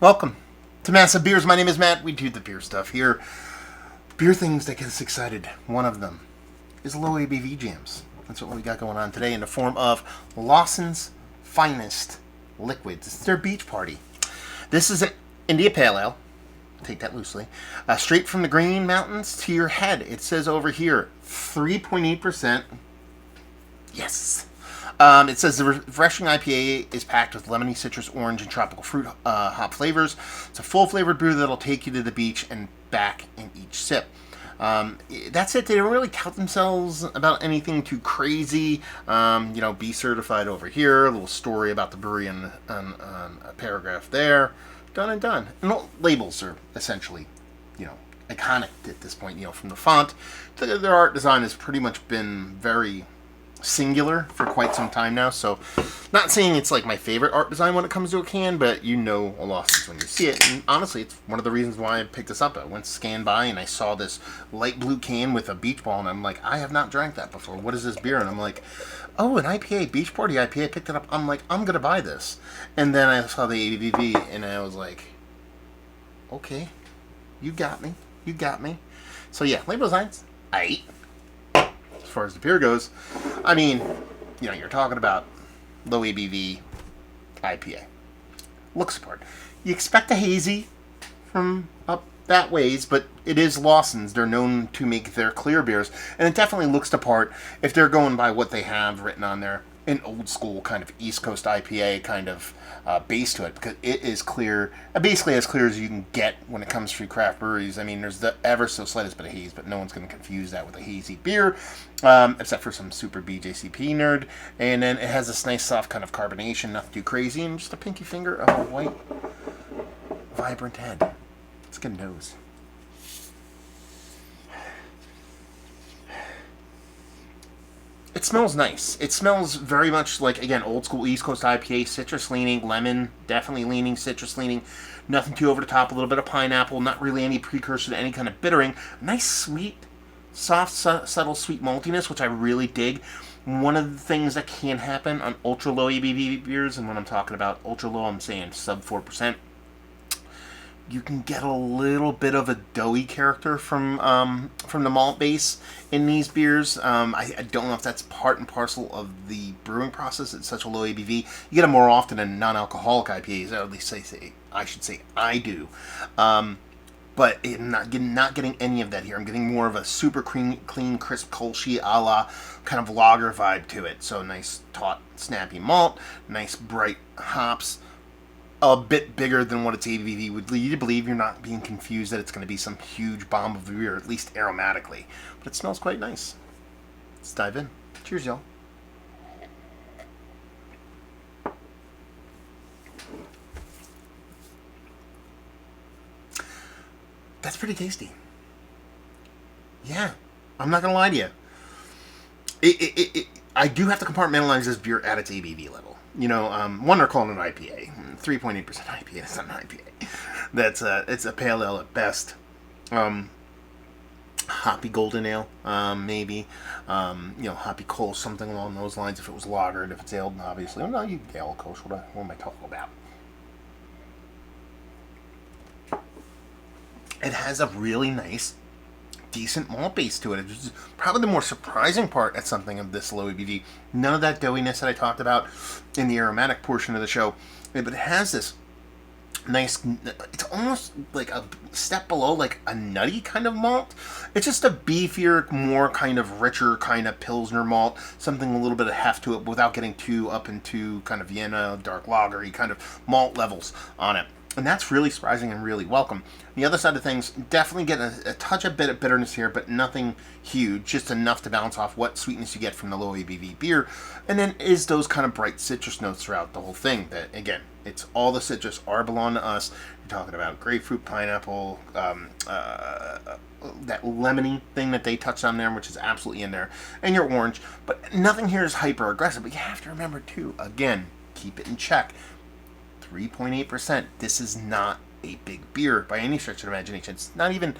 Welcome to Massive Beers. My name is Matt. We do the beer stuff here. Beer things that get us excited. One of them is low ABV jams. That's what we got going on today in the form of Lawson's Finest Liquids. It's their beach party. This is an India Pale Ale. Take that loosely. Straight from the Green Mountains to your head. It says over here 3.8%. Yes. It says the refreshing IPA is packed with lemony, citrus, orange, and tropical fruit hop flavors. It's a full-flavored brew that'll take you to the beach and back in each sip. That's it. They don't really tout themselves about anything too crazy. Be certified over here. A little story about the brewery on a paragraph there. Done and done. And the labels are essentially, iconic at this point. From the font, their art design has pretty much been very singular for quite some time now, so not saying it's like my favorite art design when it comes to a can, but a Lawson's when you see it. And honestly, it's one of the reasons why I picked this up. I went to scan by and I saw this light blue can with a beach ball, and I'm like, I have not drank that before. What is this beer? And I'm like, oh, an IPA, Beach Party IPA. I picked it up. I'm like, I'm gonna buy this. And then I saw the ABV and I was like, okay, you got me. So yeah, label designs, aight. As far as the beer goes, you're talking about low ABV IPA. Looks the part. You expect a hazy from up that ways, but it is Lawson's. They're known to make their clear beers, and it definitely looks the part if they're going by what they have written on there. An old school kind of East Coast IPA kind of base to it, because it is clear, basically as clear as you can get when it comes to craft breweries. There's the ever so slightest bit of haze, but no one's going to confuse that with a hazy beer, except for some super BJCP nerd. And then it has this nice soft kind of carbonation, nothing too crazy, and just a pinky finger of a white, vibrant head. It's a good nose. It smells nice. It smells very much like, again, old school East Coast IPA, citrus leaning, lemon, definitely leaning, citrus leaning. Nothing too over the top, a little bit of pineapple, not really any precursor to any kind of bittering. Nice, sweet, soft, subtle sweet maltiness, which I really dig. One of the things that can happen on ultra low ABV beers, and when I'm talking about ultra low, I'm saying sub 4%. You can get a little bit of a doughy character from the malt base in these beers. I don't know if that's part and parcel of the brewing process. It's such a low ABV. You get it more often in non-alcoholic IPAs, or at least I should say I do. But I'm not getting any of that here. I'm getting more of a super clean, crisp Kolsch a la kind of lager vibe to it. So nice, taut, snappy malt, nice bright hops. A bit bigger than what its ABV would lead you to believe. You're not being confused that it's going to be some huge bomb of a beer, at least aromatically. But it smells quite nice. Let's dive in. Cheers, y'all. That's pretty tasty. Yeah, I'm not going to lie to you. I do have to compartmentalize this beer at its ABV level. One, they're calling it an IPA. 3.8% IPA. That's not an IPA. It's a pale ale at best. Hoppy golden ale, maybe. Hoppy Kolsch, something along those lines. If it was lagered, if it's ale, obviously. Well, no, you can get ale Kolsch. What am I talking about? It has a really nice, decent malt base to it. It's probably the more surprising part at something of this low ABV. None of that doughiness that I talked about in the aromatic portion of the show, but it has this nice, it's almost like a step below like a nutty kind of malt. It's just a beefier, more kind of richer kind of Pilsner malt, something a little bit of heft to it without getting too up into kind of Vienna, dark lagery kind of malt levels on it. And that's really surprising and really welcome. The other side of things, definitely get a touch of bit of bitterness here, but nothing huge, just enough to balance off what sweetness you get from the low ABV beer. And then is those kind of bright citrus notes throughout the whole thing. That, again, it's all the citrus are belong to us. You're talking about grapefruit, pineapple, that lemony thing that they touched on there, which is absolutely in there, and your orange. But nothing here is hyper aggressive. But you have to remember, too, again, keep it in check. 3.8%. This is not a big beer by any stretch of the imagination. It's not even,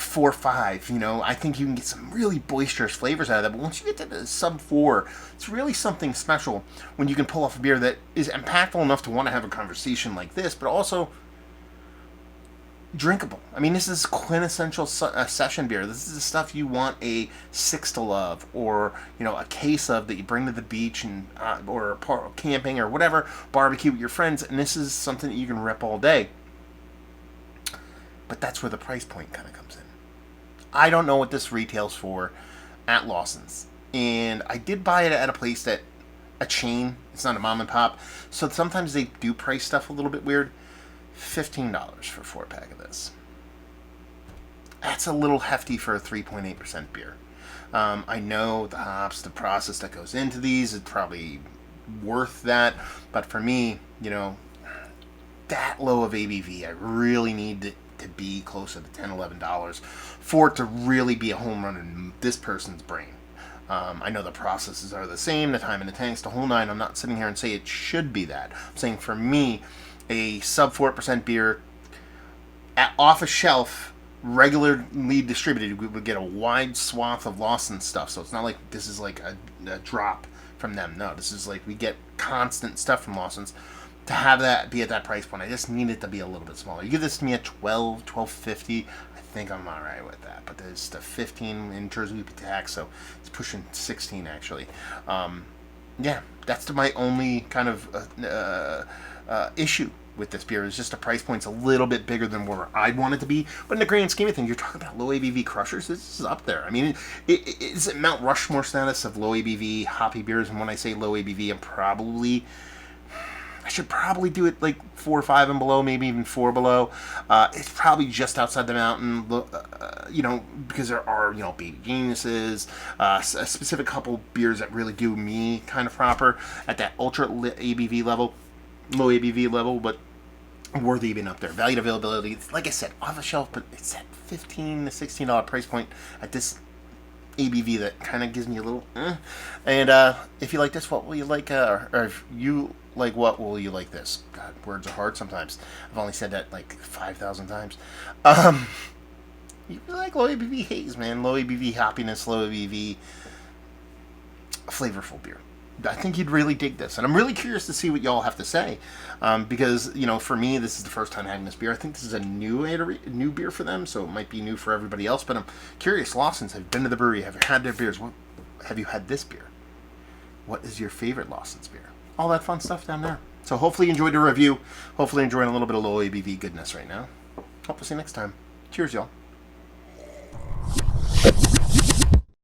4.5. You know, I think you can get some really boisterous flavors out of that. But once you get to the sub 4, it's really something special when you can pull off a beer that is impactful enough to want to have a conversation like this, but also drinkable. I mean, this is quintessential session beer. This is the stuff you want a six to love, or you know, a case of that you bring to the beach and or camping or whatever, barbecue with your friends. And this is something that you can rip all day. But that's where the price point kind of comes in. I don't know what this retails for at Lawson's, and I did buy it at a place that a chain. It's not a mom and pop, so sometimes they do price stuff a little bit weird. $15 for a 4-pack of this. That's a little hefty for a 3.8% beer. I know the hops, the process that goes into these is probably worth that, but for me, you know, that low of ABV, I really need to be closer to $10, $11 for it to really be a home run in this person's brain. I know the processes are the same, the time in the tanks, the whole nine. I'm not sitting here and say it should be that. I'm saying for me, a sub 4% beer off a shelf, regularly distributed, we would get a wide swath of Lawson stuff. So it's not like this is like a drop from them. No, this is like we get constant stuff from Lawson's. To have that be at that price point, I just need it to be a little bit smaller. You give this to me at $12.50, I think I'm all right with that. But there's the 15 in Jersey tax, so it's pushing 16 actually. Yeah, that's my only kind of issue with this beer. Is just the price point's a little bit bigger than where I'd want it to be. But in the grand scheme of things, you're talking about low ABV crushers. This is up there. I mean, it's at Mount Rushmore status of low ABV hoppy beers. And when I say low ABV, I should probably do it like 4 or 5 and below, maybe even 4 below. It's probably just outside the mountain, you know, because there are, you know, Baby Geniuses, a specific couple beers that really do me kind of proper at that ultra ABV level, low ABV level, but worthy even up there. Value to availability, like I said, off the shelf, but it's at $15 to $16 price point at this ABV that kind of gives me a little And if you like this, what will you like? Or if you like what, will you like this? God, words are hard sometimes. I've only said that like 5,000 times. You like low ABV haze, man. Low ABV hoppiness, low ABV flavorful beer. I think you'd really dig this, and I'm really curious to see what y'all have to say, because you know, for me, this is the first time having this beer. I think this is a new beer for them, so it might be new for everybody else. But I'm curious. Lawson's, have you been to the brewery? Have you had their beers? What have you had this beer? What is your favorite Lawson's beer? All that fun stuff down there. So hopefully you enjoyed the review. Hopefully enjoying a little bit of low ABV goodness right now. Hope to see you next time. Cheers, y'all.